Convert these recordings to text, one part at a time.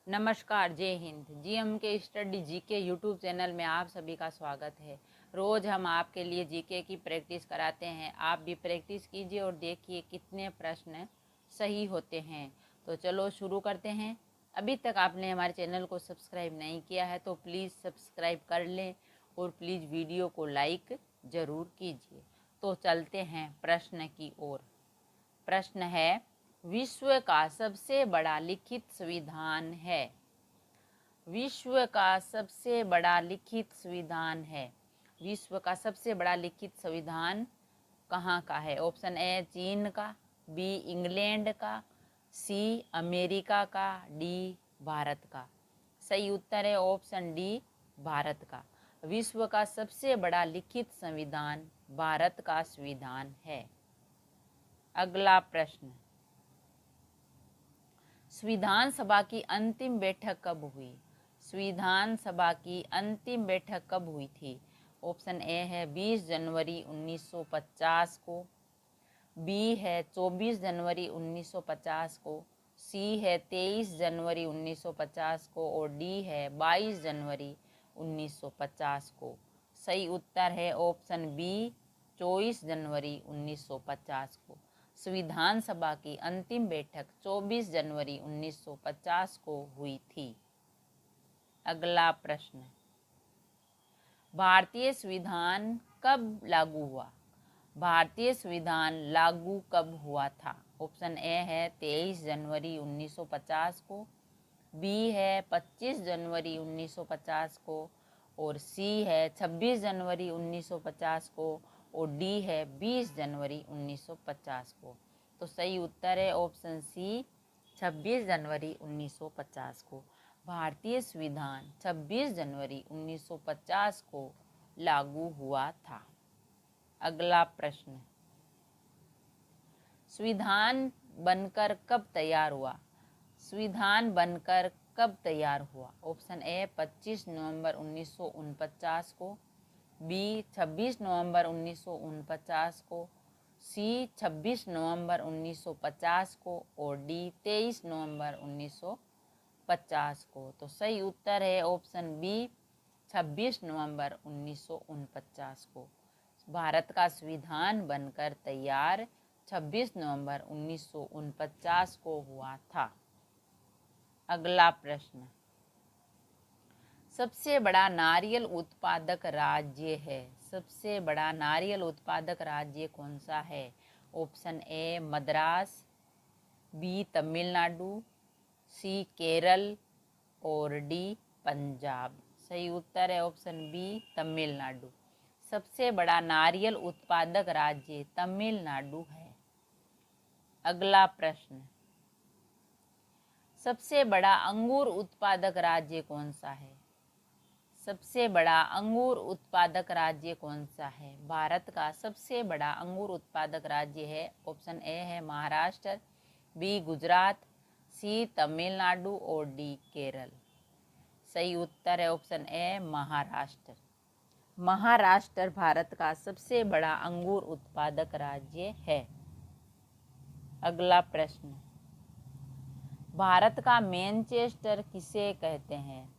नमस्कार, जय हिंद। जीएम के स्टडी जीके यूट्यूब चैनल में आप सभी का स्वागत है। रोज़ हम आपके लिए जीके की प्रैक्टिस कराते हैं। आप भी प्रैक्टिस कीजिए और देखिए कितने प्रश्न सही होते हैं। तो चलो शुरू करते हैं। अभी तक आपने हमारे चैनल को सब्सक्राइब नहीं किया है तो प्लीज़ सब्सक्राइब कर लें और प्लीज़ वीडियो को लाइक ज़रूर कीजिए। तो चलते हैं प्रश्न की ओर। प्रश्न है, विश्व का सबसे बड़ा लिखित संविधान है। विश्व का सबसे बड़ा लिखित संविधान है। विश्व का सबसे बड़ा लिखित संविधान कहाँ का है? ऑप्शन ए चीन का, बी इंग्लैंड का, सी अमेरिका का, डी भारत का। सही उत्तर है ऑप्शन डी भारत का। विश्व का सबसे बड़ा लिखित संविधान भारत का संविधान है। अगला प्रश्न, संविधान सभा की अंतिम बैठक कब हुई? संविधान सभा की अंतिम बैठक कब हुई थी? ऑप्शन ए है 20 जनवरी 1950 को, बी है 24 जनवरी 1950 को, सी है 23 जनवरी 1950 को और डी है 22 जनवरी 1950 को। सही उत्तर है ऑप्शन बी 24 जनवरी 1950 को। संविधान सभा की अंतिम बैठक 24 जनवरी 1950 को हुई थी। अगला प्रश्न, भारतीय संविधान कब लागू हुआ? भारतीय संविधान लागू कब हुआ था? ऑप्शन ए है 23 जनवरी 1950 को, बी है 25 जनवरी 1950 को और सी है 26 जनवरी 1950 को और डी है 20 जनवरी 1950 को। तो सही उत्तर है ऑप्शन सी 26 जनवरी 1950 को। भारतीय संविधान 26 जनवरी 1950 को लागू हुआ था। अगला प्रश्न, संविधान बनकर कब तैयार हुआ? संविधान बनकर कब तैयार हुआ? ऑप्शन ए 25 नवंबर 1949 को, बी 26 नवंबर 1949 को, सी 26 नवंबर 1950 को और डी 23 नवंबर 1950 को। तो सही उत्तर है ऑप्शन बी 26 नवंबर 1949 को। भारत का संविधान बनकर तैयार 26 नवंबर 1949 को हुआ था। अगला प्रश्न, सबसे बड़ा नारियल उत्पादक राज्य है। सबसे बड़ा नारियल उत्पादक राज्य कौन सा है? Option A Madras, B Tamil Nadu, C Kerala और डी पंजाब। सही उत्तर है ऑप्शन बी तमिलनाडु। सबसे बड़ा नारियल उत्पादक राज्य तमिलनाडु है। अगला प्रश्न, सबसे बड़ा अंगूर उत्पादक राज्य कौन सा है? सबसे बड़ा अंगूर उत्पादक राज्य कौन सा है? भारत का सबसे बड़ा अंगूर उत्पादक राज्य है। ऑप्शन ए है महाराष्ट्र, बी गुजरात, सी तमिलनाडु और डी केरल। सही उत्तर है ऑप्शन ए महाराष्ट्र। महाराष्ट्र भारत का सबसे बड़ा अंगूर उत्पादक राज्य है। अगला प्रश्न, भारत का मैनचेस्टर किसे कहते हैं?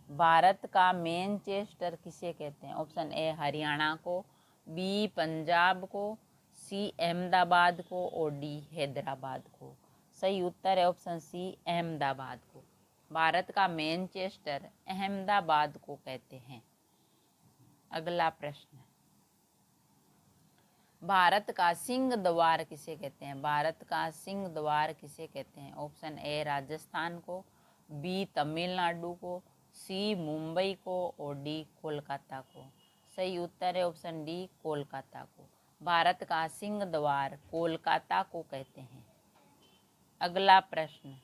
भारत का मैनचेस्टर किसे कहते हैं? ऑप्शन ए हरियाणा को, बी पंजाब को, सी अहमदाबाद को और डी हैदराबाद को। सही उत्तर है ऑप्शन सी अहमदाबाद को। भारत का मैनचेस्टर अहमदाबाद को कहते हैं। अगला प्रश्न, भारत का सिंह द्वार किसे कहते हैं? भारत का सिंह द्वार किसे कहते हैं? ऑप्शन ए राजस्थान को, बी तमिलनाडु को, सी मुंबई को और डी कोलकाता को। सही उत्तर है ऑप्शन डी कोलकाता को। भारत का सिंह द्वार कोलकाता को कहते हैं। अगला प्रश्न,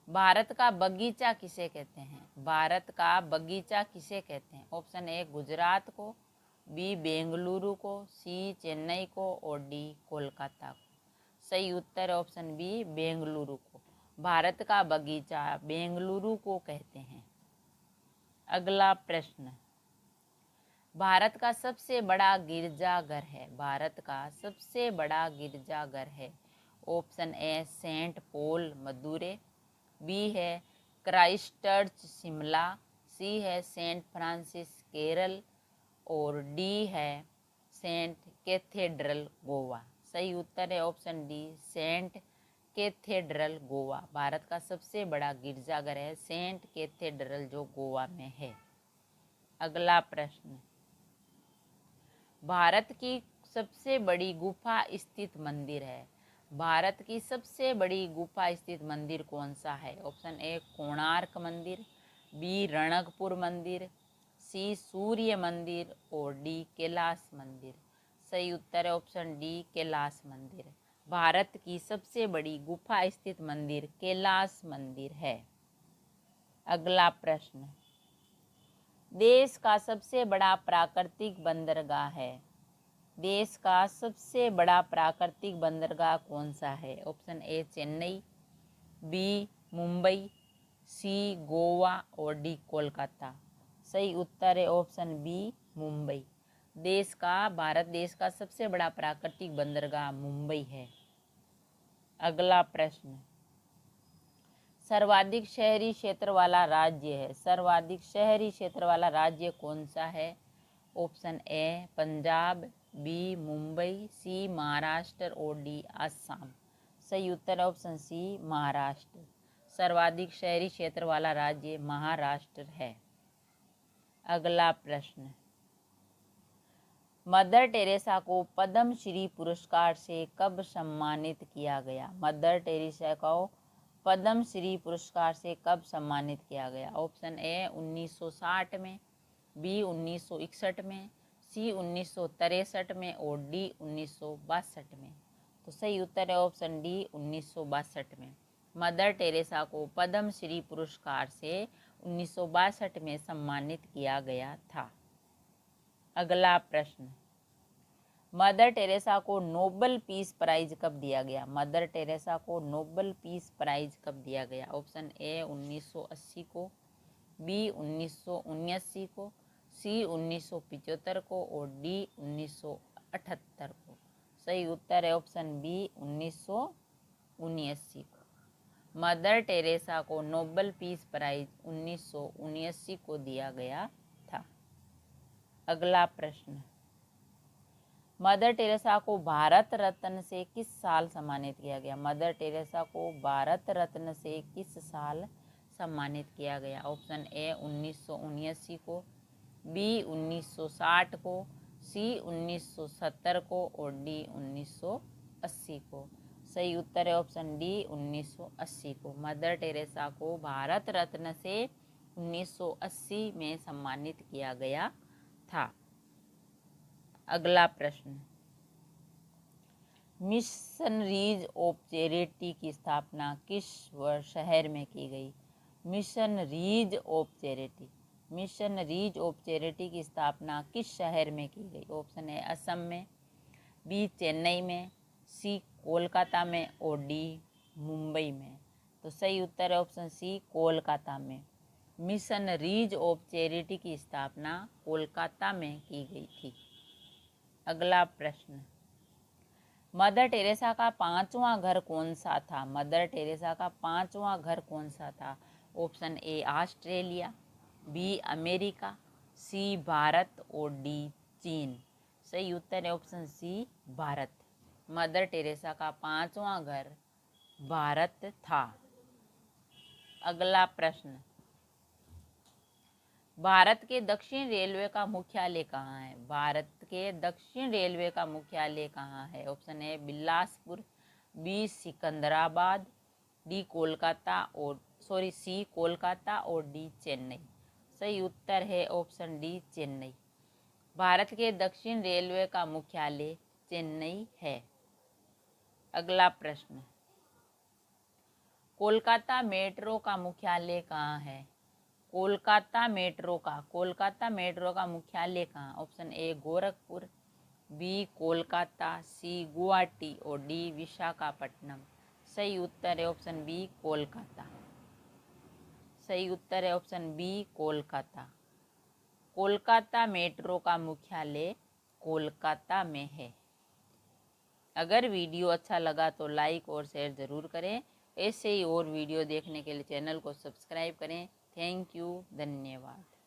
भारत का बगीचा किसे कहते हैं? भारत का बगीचा किसे कहते हैं? ऑप्शन ए गुजरात को, बी बेंगलुरु को, सी चेन्नई को और डी कोलकाता को। सही उत्तर ऑप्शन बी बेंगलुरु को। भारत का बगीचा बेंगलुरु को कहते हैं। अगला प्रश्न, भारत का सबसे बड़ा गिरजाघर है। भारत का सबसे बड़ा गिरजाघर है। Option A Saint Paul Madurai, B है क्राइस्टचर्च शिमला, सी है सेंट फ्रांसिस केरल और डी है सेंट कैथेड्रल गोवा। सही उत्तर है option D Saint cathedral Goa. Bharat का सबसे बड़ा गिरजाघर है सेंट कैथेड्रल जो गोवा में है। अगला प्रश्न, भारत की सबसे बड़ी गुफा स्थित मंदिर है। भारत की सबसे बड़ी गुफा स्थित मंदिर कौन सा है? ऑप्शन ए कोणार्क मंदिर, बी रणकपुर मंदिर, सी सूर्य मंदिर और डी कैलाश मंदिर। सही उत्तर है ऑप्शन डी कैलाश मंदिर। भारत की सबसे बड़ी गुफा स्थित मंदिर कैलाश मंदिर है। अगला प्रश्न, देश का सबसे बड़ा प्राकृतिक बंदरगाह है। देश का सबसे बड़ा प्राकृतिक बंदरगाह कौन सा है? Option A Chennai, B Mumbai, C Goa और डी कोलकाता। सही उत्तर है ऑप्शन बी मुंबई। भारत देश का सबसे बड़ा प्राकृतिक बंदरगाह मुंबई है। अगला प्रश्न, सर्वाधिक शहरी क्षेत्र वाला राज्य है। सर्वाधिक शहरी क्षेत्र वाला राज्य कौन सा है? Option A Punjab, B Mumbai, C Maharashtra और डी असम। सही उत्तर है ऑप्शन सी महाराष्ट्र। सर्वाधिक शहरी क्षेत्र वाला राज्य महाराष्ट्र है। अगला प्रश्न, मदर टेरेसा को पद्म श्री पुरस्कार से कब सम्मानित किया गया? मदर टेरेसा को पद्म श्री पुरस्कार से कब सम्मानित किया गया? ऑप्शन ए 1960 में, बी 1961 में, सी 1963 में और डी 1962 में। तो सही उत्तर है ऑप्शन डी 1962 में। मदर टेरेसा को पद्म श्री पुरस्कार से 1962 में सम्मानित किया गया था। अगला प्रश्न, मदर टेरेसा को नोबेल पीस प्राइज कब दिया गया? मदर टेरेसा को नोबेल पीस प्राइज कब दिया गया? ऑप्शन ए 1980 को, बी 1979 को, सी 1975 को और डी 1978 को। सही उत्तर है ऑप्शन बी 1979 को। मदर टेरेसा को नोबेल पीस प्राइज 1979 को दिया गया था। अगला प्रश्न, मदर टेरेसा को भारत रत्न से किस साल सम्मानित किया गया? मदर टेरेसा को भारत रत्न से किस साल सम्मानित किया गया? ऑप्शन ए 1979 को, बी 1960 को, सी 1970 को और डी 1980 को। सही उत्तर है ऑप्शन डी 1980 को। मदर टेरेसा को भारत रत्न से 1980 में सम्मानित किया गया था। अगला प्रश्न, मिशनरीज ऑफ चैरिटी की स्थापना किस शहर में की गई? Missionaries of charity, missionaries of charity की स्थापना किस शहर में की गई? ऑप्शन है असम में, बी चेन्नई में, सी कोलकाता में और डी मुंबई में। तो सही उत्तर है ऑप्शन सी कोलकाता में। मिशनरीज ऑफ चैरिटी की स्थापना कोलकाता में की गई थी। अगला प्रश्न, मदर टेरेसा का पांचवा घर कौन सा था? मदर टेरेसा का पांचवा घर कौन सा था? Option A Australia, B America, C Bharat और डी चीन। सही उत्तर है option C Bharat. Mother Teresa का पांचवा घर भारत था। अगला प्रश्न, भारत के दक्षिण रेलवे का मुख्यालय कहाँ है? भारत के दक्षिण रेलवे का मुख्यालय कहाँ है? Option A Bilaspur, B Secunderabad, D Kolkata और सी कोलकाता और डी चेन्नई। सही उत्तर है ऑप्शन डी चेन्नई। भारत के दक्षिण रेलवे का मुख्यालय चेन्नई है। अगला प्रश्न, कोलकाता मेट्रो का मुख्यालय कहाँ है? कोलकाता मेट्रो का मुख्यालय कहाँ? Option A Gorakhpur, B Kolkata, C Guwahati और डी विशाखापट्टनम। सही उत्तर है ऑप्शन बी कोलकाता। सही उत्तर है option B Kolkata. Kolkata metro का मुख्यालय कोलकाता में है। अगर वीडियो अच्छा लगा तो लाइक और शेयर ज़रूर करें ऐसे ही और वीडियो देखने के लिए चैनल को सब्सक्राइब करें। थैंक यू, धन्यवाद।